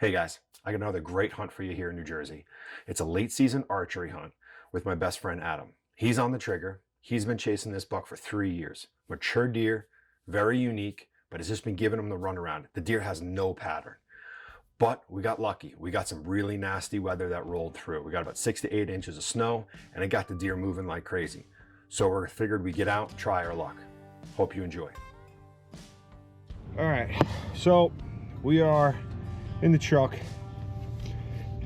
Hey guys, I got another great hunt for you here in New Jersey. It's a late season archery hunt with my best friend Adam. He's on the trigger. He's been chasing this buck for 3 years. Mature deer, very unique, but it's just been giving him the runaround. The deer has no pattern. But we got lucky. We got some really nasty weather that rolled through. We got about 6 to 8 inches of snow, and it got the deer moving like crazy. So we figured we'd get out, try our luck. Hope you enjoy. All right, so we are in the truck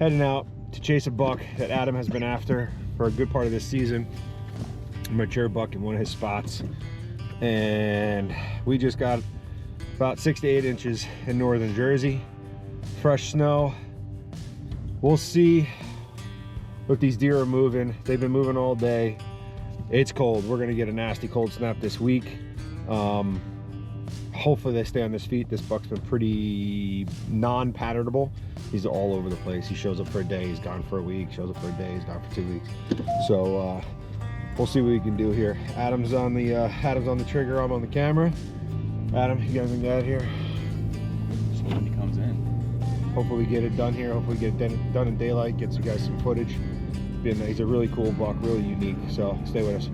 heading out to chase a buck that Adam has been after for a good part of this season. A mature buck in one of his spots, and we just got about 6 to 8 inches in northern Jersey. Fresh snow. We'll see if these deer are moving. They've been moving all day. It's cold. We're gonna get a nasty cold snap this week. Hopefully they stay on his feet. This buck's been pretty non-patternable. He's all over the place. He shows up for a day, he's gone for a week. Shows up for a day, he's gone for 2 weeks. So we'll see what we can do here. Adam's on the trigger. I'm on the camera. Adam, you got anything to add here? So when he comes in, hopefully we get it done here. Hopefully we get it done in daylight. Get you guys some footage. He's a really cool buck, really unique. So stay with us.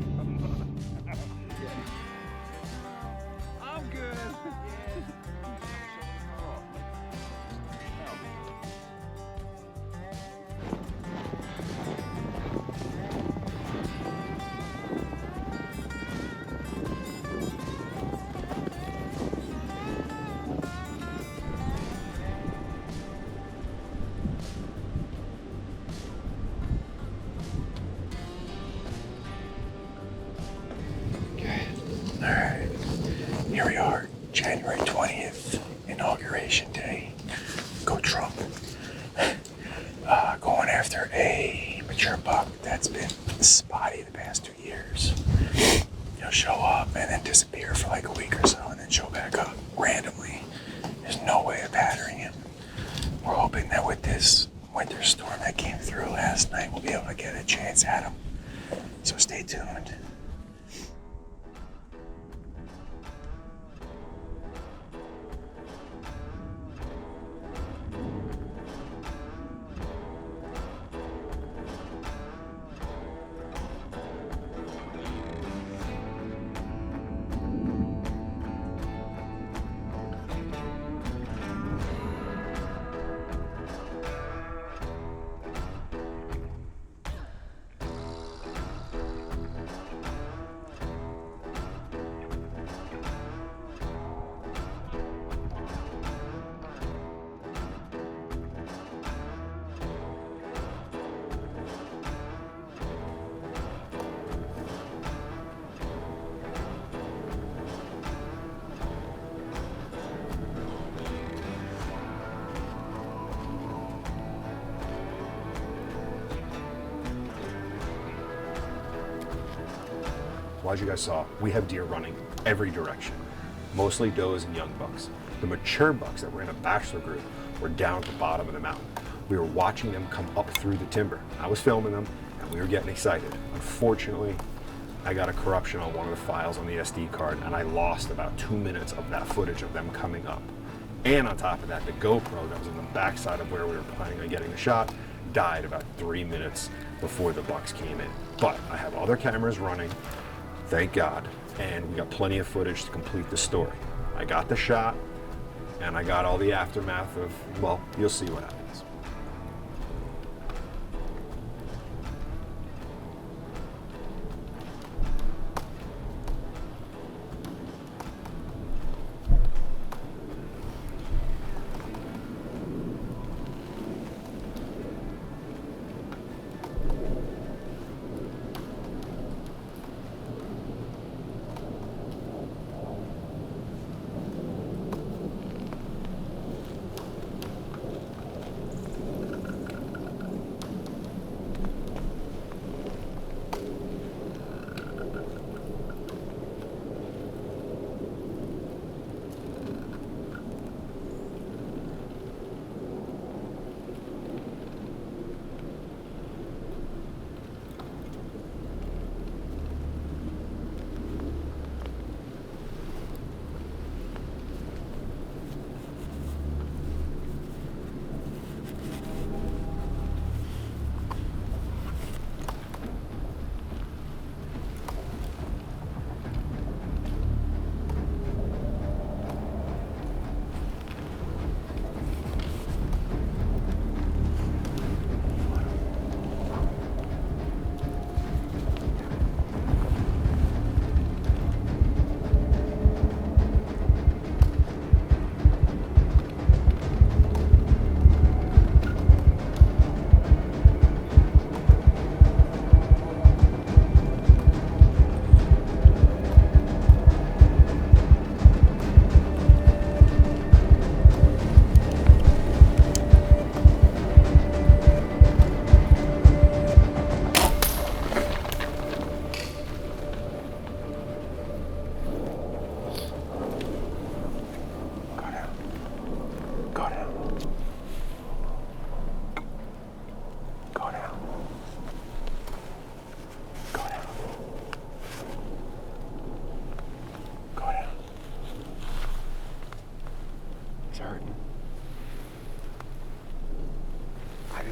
Alright, here we are, January 20th, Inauguration Day. Go Trump. Going after a mature buck that's been spotty the past 2 years. He'll show up and then disappear for like a week or so and then show back up randomly. There's no way of patterning him. We're hoping that with this winter storm that came through last night, we'll be able to get a chance at him. So stay tuned. Well, as you guys saw, we have deer running every direction, mostly does and young bucks. The mature bucks that were in a bachelor group were down at the bottom of the mountain. We were watching them come up through the timber. I was filming them and we were getting excited. Unfortunately, I got a corruption on one of the files on the SD card and I lost about 2 minutes of that footage of them coming up. And on top of that, the GoPro that was in the backside of where we were planning on getting the shot died about 3 minutes before the bucks came in. But I have other cameras running, thank God, and we got plenty of footage to complete the story. I got the shot, and I got all the aftermath of, well, you'll see what happens.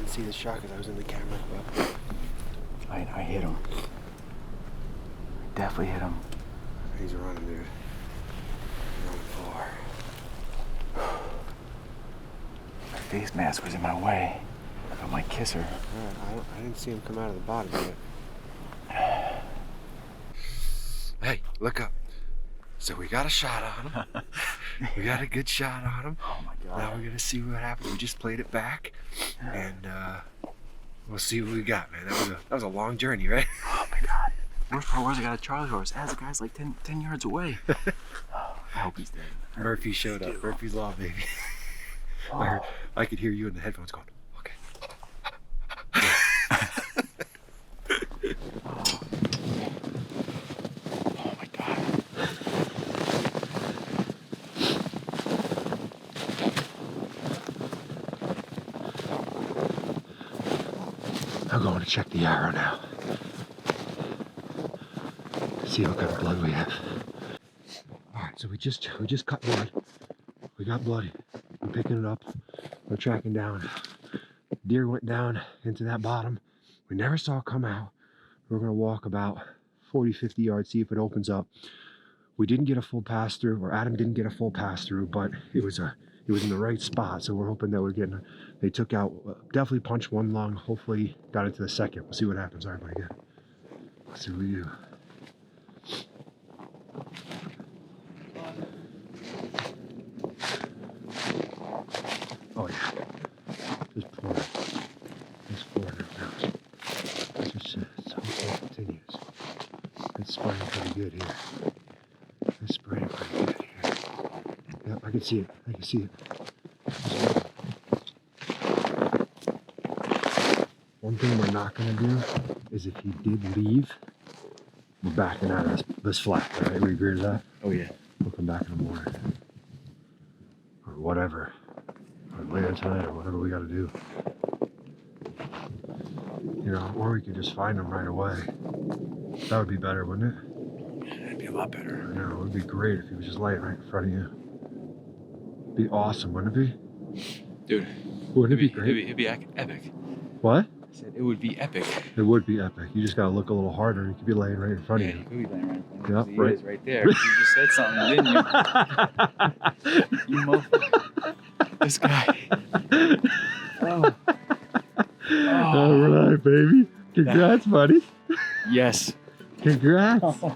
see the shot because I was in the camera, but I hit him. Definitely hit him. he's running, dude. Running far. My face mask was in my way. I might kiss her. Alright, I didn't see him come out of the bottom yet. Hey, look up. So we got a shot on him. We got a good shot on him. Oh my God. Now we're gonna see what happens. We just played it back, and we'll see what we got, man. That was a long journey, right? Oh my God. Worst part was I got a Charlie horse as the guy's like 10 yards away. I hope he's dead. Murphy showed up. Murphy's Law, baby. I could hear you in the headphones going, okay. Oh my God. I'm going to check the arrow now. See what kind of blood we have. All right, so we just cut blood. We got blood. We're picking it up. We're tracking down. Deer went down into that bottom. We never saw it come out. We're gonna walk about 40, 50 yards, see if it opens up. We didn't get a full pass through, or Adam didn't get a full pass through, but it was in the right spot. So we're hoping that we're getting. They took out, definitely punched one lung. Hopefully got into the second. We'll see what happens. All right, buddy. Let's see what we do. Oh yeah. Just pour it. Just pour it now. Just hopefully it continues. It's spraying pretty good here. It's spraying pretty good here. Yep, I can see it. I can see it. One thing we're not gonna do is if he did leave, we're backing out of this flat, right? We agree to that? Oh yeah. We'll come back in the morning. Or whatever. Or later tonight or whatever we gotta do. You know, or we could just find him right away. That would be better, wouldn't it? That'd be a lot better. You know, it would be great if he was just laying right in front of you. Be awesome, wouldn't it be? Dude. Wouldn't it be great? It'd be epic. What? I said it would be epic. It would be epic. You just gotta look a little harder and he could be laying right in front Yeah, of he you. could be laying right in front of Yep, me. right. He is right there. You just said something, didn't you? You motherfucker. This guy. Oh. All right, baby. Congrats, buddy. Yes. Congrats. Oh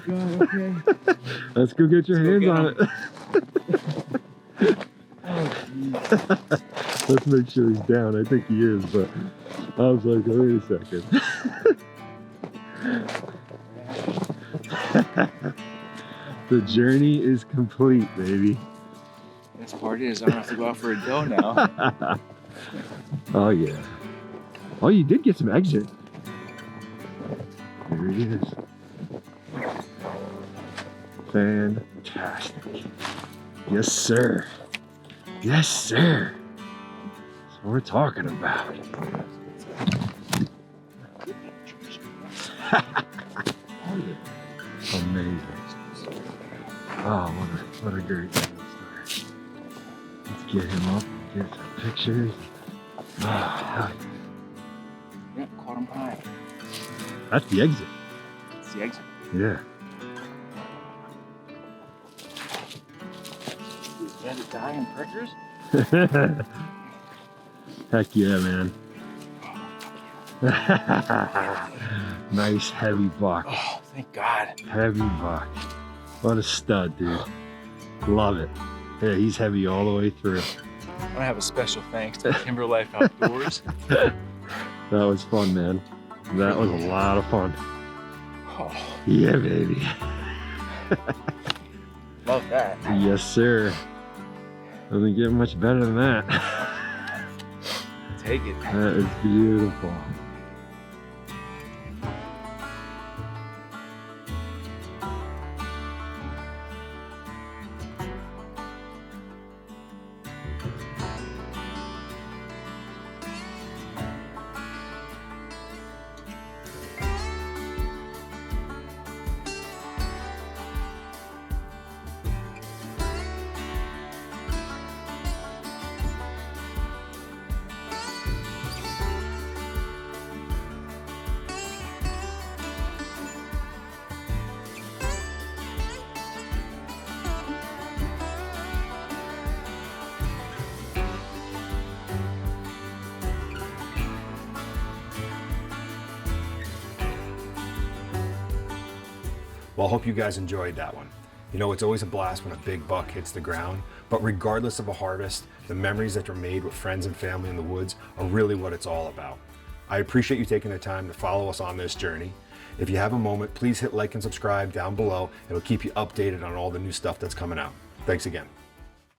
God, okay. Let's go get your hands get on him. it. Oh, geez. Let's make sure he's down. I think he is, but I was like, wait a second. The journey is complete, baby. Best part is I don't have to go out for a doe now. Oh, yeah. Oh, you did get some exit. There he is. Fantastic. Yes, sir. Yes, sir. That's what we're talking about. Amazing. Oh, what a great story. Let's get him up and get some pictures. Oh, Yep, caught him high. that's the exit. It's the exit. Yeah. Is that a die in prickers? Heck yeah, man. Nice heavy buck. Oh, thank God. Heavy buck. What a stud, dude. Love it. Yeah, he's heavy all the way through. I want to have a special thanks to Timber Life Outdoors. That was fun, man. That was a lot of fun. Oh, Yeah, baby. love that. Yes, sir. Doesn't get much better than that. Take it. That is beautiful. Well, I hope you guys enjoyed that one. You know, it's always a blast when a big buck hits the ground, but regardless of a harvest, the memories that are made with friends and family in the woods are really what it's all about. I appreciate you taking the time to follow us on this journey. If you have a moment, please hit like and subscribe down below. It'll keep you updated on all the new stuff that's coming out. Thanks again.